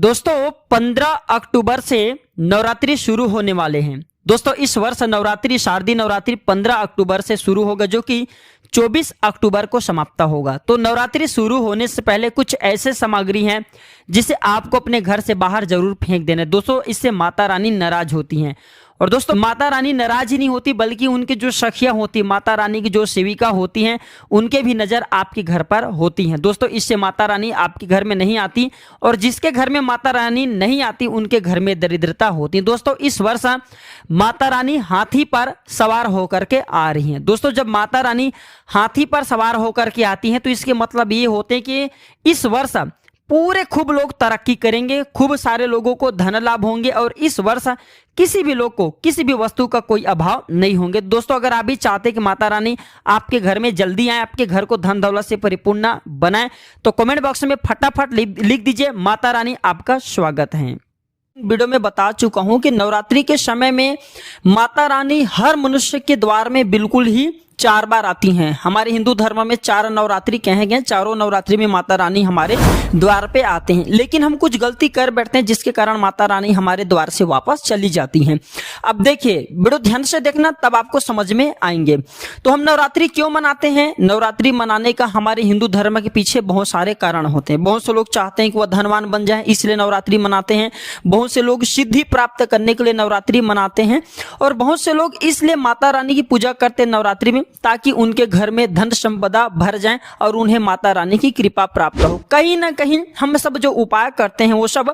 दोस्तों 15 अक्टूबर से नवरात्रि शुरू होने वाले हैं। दोस्तों इस वर्ष नवरात्रि शारदीय नवरात्रि 15 अक्टूबर से शुरू होगा जो कि 24 अक्टूबर को समाप्त होगा। तो नवरात्रि शुरू होने से पहले कुछ ऐसे सामग्री हैं जिसे आपको अपने घर से बाहर जरूर फेंक देना है। दोस्तों इससे माता रानी नाराज होती हैं। और दोस्तों माता रानी नाराज ही नहीं होती बल्कि उनकी जो सखियां होती है, माता रानी की जो सेविका होती हैं, उनके भी नज़र आपके घर पर होती हैं। दोस्तों इससे माता रानी आपके घर में नहीं आती और जिसके घर में माता रानी नहीं आती उनके घर में दरिद्रता होती है। दोस्तों इस वर्ष माता रानी हाथी पर सवार होकर के आ रही हैं। दोस्तों जब माता रानी हाथी पर सवार होकर के आती हैं तो इसके मतलब ये होते हैं कि इस वर्ष पूरे खूब लोग तरक्की करेंगे, खूब सारे लोगों को धन लाभ होंगे और इस वर्ष किसी भी लोग को किसी भी वस्तु का कोई अभाव नहीं होंगे। दोस्तों अगर आप भी चाहते कि माता रानी आपके घर में जल्दी आए, आपके घर को धन दौलत से परिपूर्ण बनाए, तो कमेंट बॉक्स में फटाफट लिख दीजिए माता रानी आपका स्वागत है। वीडियो में बता चुका हूं कि नवरात्रि के समय में माता रानी हर मनुष्य के द्वार में बिल्कुल ही 4 बार आती हैं। हमारे हिंदू धर्म में 4 नवरात्रि कहे गए, चारों नवरात्रि में माता रानी हमारे द्वार पे आते हैं। लेकिन हम कुछ गलती कर बैठते हैं जिसके कारण माता रानी हमारे द्वार से वापस चली जाती हैं। अब देखिए वीडियो ध्यान से देखना तब आपको समझ में आएंगे। तो हम नवरात्रि क्यों मनाते हैं? नवरात्रि मनाने का हमारे हिंदू धर्म के पीछे बहुत सारे कारण होते हैं। बहुत से लोग चाहते हैं कि वह धनवान बन जाए इसलिए नवरात्रि मनाते हैं। बहुत से लोग सिद्धि प्राप्त करने के लिए नवरात्रि मनाते हैं और बहुत से लोग इसलिए माता रानी की पूजा करते हैं नवरात्रि में ताकि उनके घर में धन संपदा भर जाए और उन्हें माता रानी की कृपा प्राप्त हो। कहीं ना कहीं हम सब जो उपाय करते हैं वो सब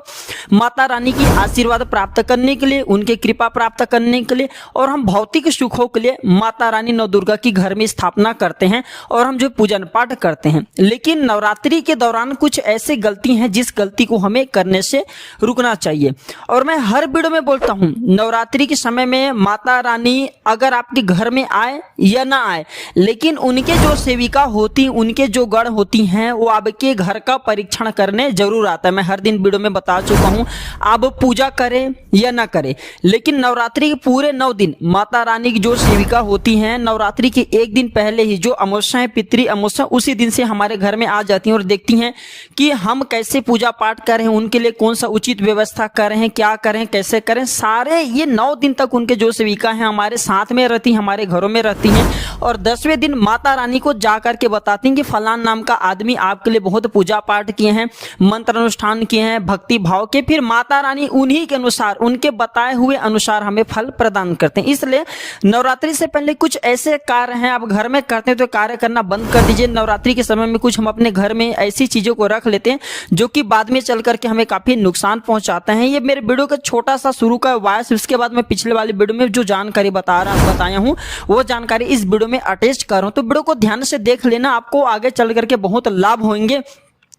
माता रानी की आशीर्वाद प्राप्त करने के लिए, उनके कृपा प्राप्त करने के लिए और हम भौतिक सुखों के लिए माता रानी नव दुर्गा की घर में स्थापना करते हैं और हम जो पूजन पाठ करते हैं। लेकिन नवरात्रि के दौरान कुछ ऐसी गलती हैं जिस गलती को हमें करने से रुकना चाहिए। और मैं हर वीडियो में बोलता हूं नवरात्रि के समय में माता रानी अगर आपके घर में आए या ना आए, लेकिन उनके जो सेविका होती, उनके जो गण होती हैं वो आपके घर का परीक्षण करने जरूर आता है। मैं हर दिन वीडियो में बता चुका हूं, आप पूजा करें या ना करें, लेकिन नवरात्रि के पूरे 9 दिन माता रानी की जो सेविका होती हैं नवरात्रि के एक दिन पहले ही जो अमावस्या है, पितृ अमावस्या, उसी दिन से हमारे घर में आ जाती हैं और देखती हैं कि हम कैसे पूजा पाठ कर रहे हैं, उनके लिए कौन सा उचित व्यवस्था कर रहे हैं, क्या करें, कैसे करें। सारे ये 9 दिन तक उनके जो सेविका हैं हमारे साथ में रहती हैं, हमारे घरों में रहती हैं और 10वें दिन माता रानी को जाकर के बताती हैं कि फलान नाम का आदमी आपके लिए बहुत पूजा पाठ किए हैं, मंत्र अनुष्ठान किए हैं, भक्ति भाव के। फिर माता रानी उन्हीं के अनुसार, उनके बताए हुए अनुसार हमें फल प्रदान करते हैं। इसलिए नवरात्रि से पहले कुछ ऐसे कार्य हैं आप घर में करते हैं तो कार्य करना बंद कर दीजिए। नवरात्रि के समय में कुछ हम अपने घर में ऐसी चीजों को रख लेते हैं जो कि बाद में चल करके हमें काफी नुकसान पहुंचाते हैं। ये मेरे वीडियो का छोटा सा शुरू का वॉइस, उसके बाद मैं पिछले वाली वीडियो में जो जानकारी बताया हूँ वो जानकारी इस वीडियो में अटैच कर रहा हूं। तो वीडियो को ध्यान से देख लेना, आपको आगे चल करके बहुत लाभ होंगे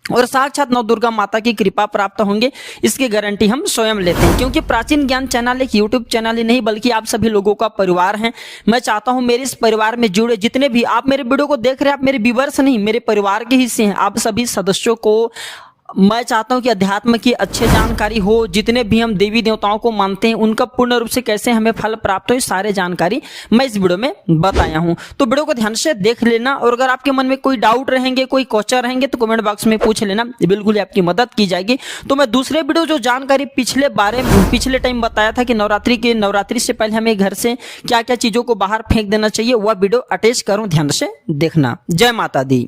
और साक्षात नव दुर्गा माता की कृपा प्राप्त होंगे, इसकी गारंटी हम स्वयं लेते हैं। क्योंकि प्राचीन ज्ञान चैनल एक यूट्यूब चैनल ही नहीं बल्कि आप सभी लोगों का परिवार है। मैं चाहता हूं मेरे इस परिवार में जुड़े जितने भी आप मेरे वीडियो को देख रहे हैं, आप मेरे व्यूअर्स नहीं, मेरे परिवार के हिस्से हैं। आप सभी सदस्यों को मैं चाहता हूं कि अध्यात्म की अच्छी जानकारी हो, जितने भी हम देवी देवताओं को मानते हैं उनका पूर्ण रूप से कैसे हमें फल प्राप्त हो, सारे जानकारी मैं इस वीडियो में बताया हूं। तो वीडियो को ध्यान से देख लेना और अगर आपके मन में कोई डाउट रहेंगे, कोई क्वेश्चन रहेंगे तो कमेंट बॉक्स में पूछ लेना, बिल्कुल आपकी मदद की जाएगी। तो मैं दूसरे वीडियो जो जानकारी पिछले टाइम बताया था कि नवरात्रि से पहले हमें घर से क्या क्या चीजों को बाहर फेंक देना चाहिए, वह वीडियो अटैच करूं, ध्यान से देखना। जय माता दी।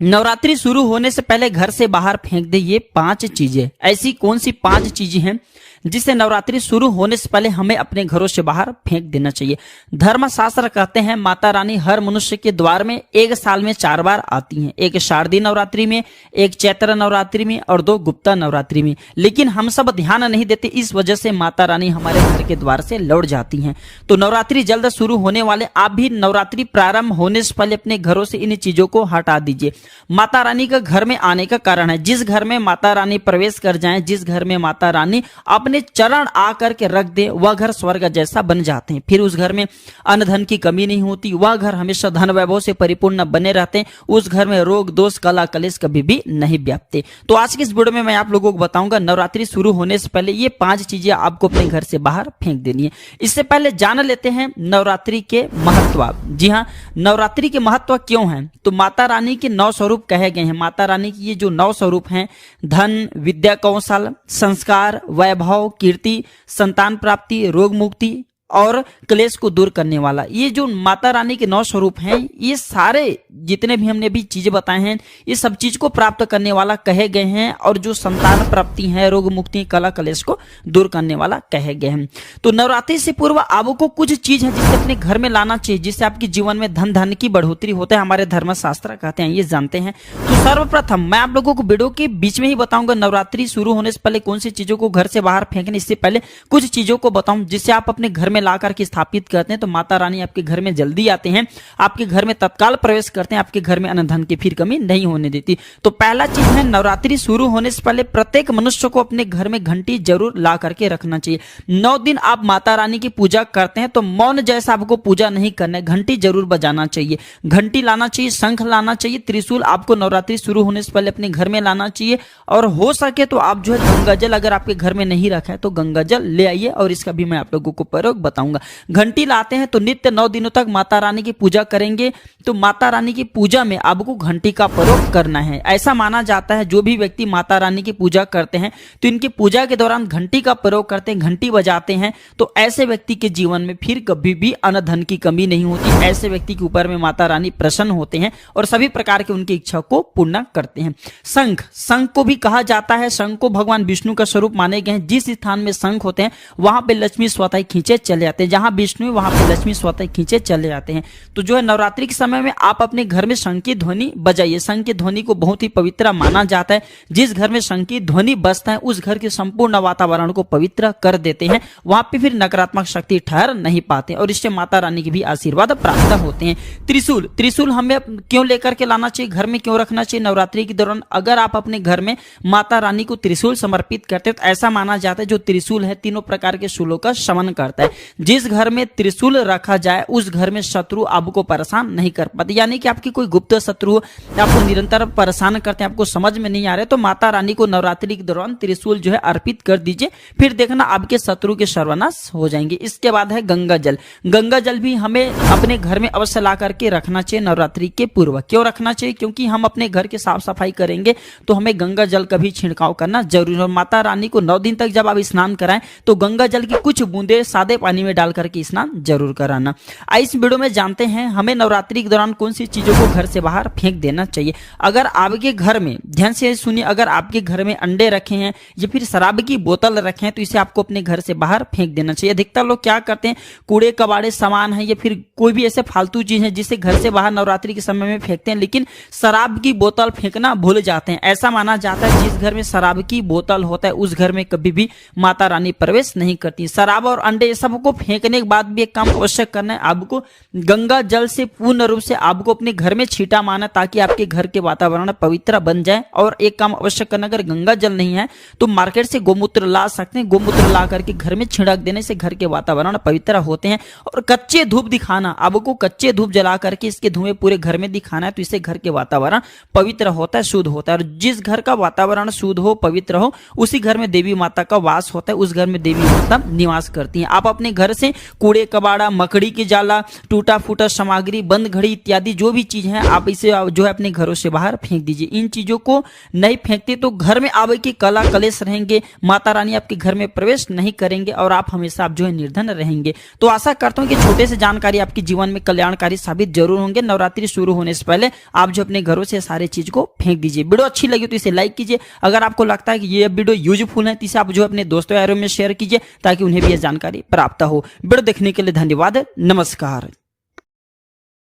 नवरात्रि शुरू होने से पहले घर से बाहर फेंक दे ये 5 चीजें। ऐसी कौन सी 5 चीजें हैं जिसे नवरात्रि शुरू होने से पहले हमें अपने घरों से बाहर फेंक देना चाहिए? धर्मशास्त्र कहते हैं माता रानी हर मनुष्य के द्वार में एक साल में 4 बार आती हैं, एक शारदीय नवरात्रि में, एक चैत्र नवरात्रि में और 2 गुप्ता नवरात्रि में। लेकिन हम सब ध्यान नहीं देते, इस वजह से माता रानी हमारे घर के द्वार से लौट जाती हैं। तो नवरात्रि जल्द शुरू होने वाले, आप भी नवरात्रि प्रारंभ होने से पहले अपने घरों से इन चीजों को हटा दीजिए। माता रानी का घर में आने का कारण है, जिस घर में माता रानी प्रवेश कर जाए, जिस घर में माता रानी अपने अपने चरण आकर के रख दे वह घर स्वर्ग जैसा बन जाते हैं। फिर उस घर में अन्न धन की कमी नहीं होती, वह घर हमेशा धन वैभव से परिपूर्ण बने रहते हैं। उस घर में रोग दोष कला कलेश कभी भी नहीं व्यापते। तो आज की इस वीडियो में मैं आप लोगों को बताऊंगा नवरात्रि शुरू होने से पहले ये 5 चीजें आपको अपने घर से बाहर फेंक देनी है। इससे पहले जान लेते हैं नवरात्रि के महत्व। जी हाँ, नवरात्रि के महत्व क्यों है? तो माता रानी के 9 स्वरूप कहे गए हैं। माता रानी की ये जो 9 स्वरूप हैं, धन, विद्या, कौशल, संस्कार, वैभव, कीर्ति, संतान प्राप्ति, रोग मुक्ति और क्लेश को दूर करने वाला, ये जो माता रानी के 9 स्वरूप हैं, ये सारे जितने भी हमने भी चीजें बताए हैं, ये सब चीज को प्राप्त करने वाला कहे गए हैं। और जो संतान प्राप्ति है, रोग मुक्ति, कला कलेश को दूर करने वाला कहे गए हैं। तो नवरात्रि से पूर्व आपको कुछ चीज है जिसे अपने घर में लाना चाहिए, जिससे आपके जीवन में धन की बढ़ोतरी होता है। हमारे धर्मशास्त्र कहते हैं, ये जानते हैं। तो सर्वप्रथम मैं आप लोगों को वीडियो के बीच में ही बताऊंगा नवरात्रि शुरू होने से पहले कौन सी चीजों को घर से बाहर फेंकने। इससे पहले कुछ चीजों को बताऊं जिससे आप अपने घर में ला करके स्थापित करते हैं तो माता रानी आपके घर में जल्दी आते हैं, आपके घर में तत्काल प्रवेश करते हैं, आपके घर में अन्न धन की फिर कमी नहीं होने देती। तो पहला चीज है, नवरात्रि शुरू होने से पहले प्रत्येक मनुष्य को अपने घर में घंटी जरूर ला करके रखना चाहिए। 9 दिन आप माता रानी की पूजा करते हैं तो मौन जैसा आपको पूजा नहीं करना है, घंटी जरूर बजाना चाहिए, घंटी लाना चाहिए, शंख लाना चाहिए, त्रिशूल आपको नवरात्रि शुरू होने से पहले अपने घर में लाना चाहिए। और हो सके तो आप जो है गंगा जल अगर आपके घर में नहीं रखा है तो गंगा जल ले आइए, और इसका भी मैं आप लोगों को प्रयोग बताऊंगा। घंटी लाते हैं तो नित्य 9 दिनों तक माता रानी की पूजा करेंगे। तो माता रानी की पूजा में आपको घंटी का प्रयोग करना है। ऐसा माना जाता है जो भी व्यक्ति माता रानी की पूजा करते हैं तो इनकी पूजा के दौरान घंटी का प्रयोग करते हैं, घंटी बजाते हैं, तो ऐसे व्यक्ति के जीवन में फिर कभी भी अन्न धन की कमी नहीं होती। ऐसे व्यक्ति के ऊपर में माता रानी प्रसन्न होते हैं और सभी प्रकार के उनकी इच्छा को पूर्ण करते हैं। शंख को भी कहा जाता है, शंख को भगवान विष्णु का स्वरूप माने गए हैं। जिस स्थान में शंख होते हैं वहां पे लक्ष्मी स्वतः खींचे चले जाते हैं, जहां विष्णु वहां पे लक्ष्मी स्वतः खींचे चले जाते हैं। तो जो है नवरात्रि के समय में आप अपने घर में शंख की ध्वनि बजाइए। शंख की ध्वनि को बहुत ही पवित्र माना जाता है। जिस घर में शंख की ध्वनि बजता है उस घर के संपूर्ण वातावरण को पवित्र कर देते हैं, वहां पे फिर नकारात्मक शक्ति ठहर नहीं पाते और इससे माता रानी के भी आशीर्वाद प्राप्त होते हैं। त्रिशूल हमें क्यों लेकर के लाना चाहिए, घर में क्यों रखना चाहिए नवरात्रि के दौरान? अगर आप अपने घर में माता रानी को त्रिशूल समर्पित करते हैं तो ऐसा माना जाता है जो त्रिशूल है तीनों प्रकार के शूलों का शमन करता है। जिस घर में त्रिशूल रखा जाए उस घर में शत्रु आपको परेशान नहीं कर पाते। यानी कि आपकी कोई गुप्त शत्रु आपको निरंतर परेशान करते हैं, आपको समझ में नहीं आ रहे, तो माता रानी को नवरात्रि के दौरान त्रिशूल जो है अर्पित कर दीजिए, फिर देखना आपके शत्रु के सर्वनाश हो जाएंगे। इसके बाद है गंगा जल। गंगा जल भी हमें अपने घर में अवश्य ला करके रखना चाहिए नवरात्रि के पूर्व। क्यों रखना चाहिए? क्योंकि हम अपने घर की साफ सफाई करेंगे तो हमें गंगा जल का भी छिड़काव करना जरूरी है। माता रानी को 9 दिन तक जब आप स्नान कराएं तो गंगा जल की कुछ बूंदे सादे पानी में डाल करके स्नान जरूर कराना। इस वीडियो में जानते हैं हमें नवरात्रि के दौरान कौन सी चीजों को घर से बाहर फेंक देना चाहिए। अगर आपके घर में, ध्यान से सुनिए, अगर आपके घर में अंडे रखे हैं या फिर शराब की बोतल रखे हैं तो इसे आपको अपने घर से बाहर फेंक देना चाहिए। अधिकतर लोग क्या करते हैं, कूड़े कबाड़े सामान है या फिर कोई भी ऐसे फालतू चीज है जिसे घर से बाहर नवरात्रि के समय में फेंकते हैं, लेकिन शराब की बोतल फेंकना भूल जाते हैं। ऐसा माना जाता है जिस घर में शराब की बोतल होता है उस घर में कभी भी माता रानी प्रवेश नहीं करती। शराब और अंडे सबको फेंकने के बाद भी एक काम अवश्य करना है, आपको गंगा जल से पूर्ण रूप से आपको अपने घर में छींटा मारना ताकि आपके घर के वातावरण पवित्र बन जाए। और एक काम अवश्य करना, अगर गंगा जल नहीं है तो मार्केट से गोमूत्र ला सकते हैं, गोमूत्र ला करके घर में छिड़क देने से घर के वातावरण पवित्र होते हैं। और कच्चे धूप दिखाना, आपको कच्चे धूप जला करके इसके धुएं पूरे घर में दिखाना है तो इससे घर के वातावरण पवित्र होता है, शुद्ध होता है। और जिस घर का वातावरण शुद्ध हो, पवित्र हो, उसी घर में देवी माता का वास होता है, उस घर में देवी माता निवास करती हैं। आप अपने घर से कूड़े कबाड़ा, मकड़ी की जाला, टूटा फूटा सामग्री, बंद घड़ी इत्यादि जो भी चीज है आप इसे जो है अपने घरों से बाहर फेंक दीजिए। इन चीजों को नहीं फेंकते तो घर में आपके कला कलेश रहेंगे, माता रानी आपके घर में प्रवेश नहीं करेंगे और आप हमेशा आप जो है निर्धन रहेंगे। तो आशा करता हूं कि छोटे से जानकारी आपके जीवन में कल्याणकारी साबित जरूर होंगे। नवरात्रि शुरू होने से पहले आप जो अपने घरों से सारे चीज को फेंक दीजिए। वीडियो अच्छी लगी तो इसे लाइक कीजिए। अगर आपको लगता है कि ये वीडियो यूजफुल है तो इसे आप जो अपने दोस्तों यारों में शेयर कीजिए ताकि उन्हें भी यह जानकारी प्राप्त हो। वीडियो देखने के लिए धन्यवाद। नमस्कार।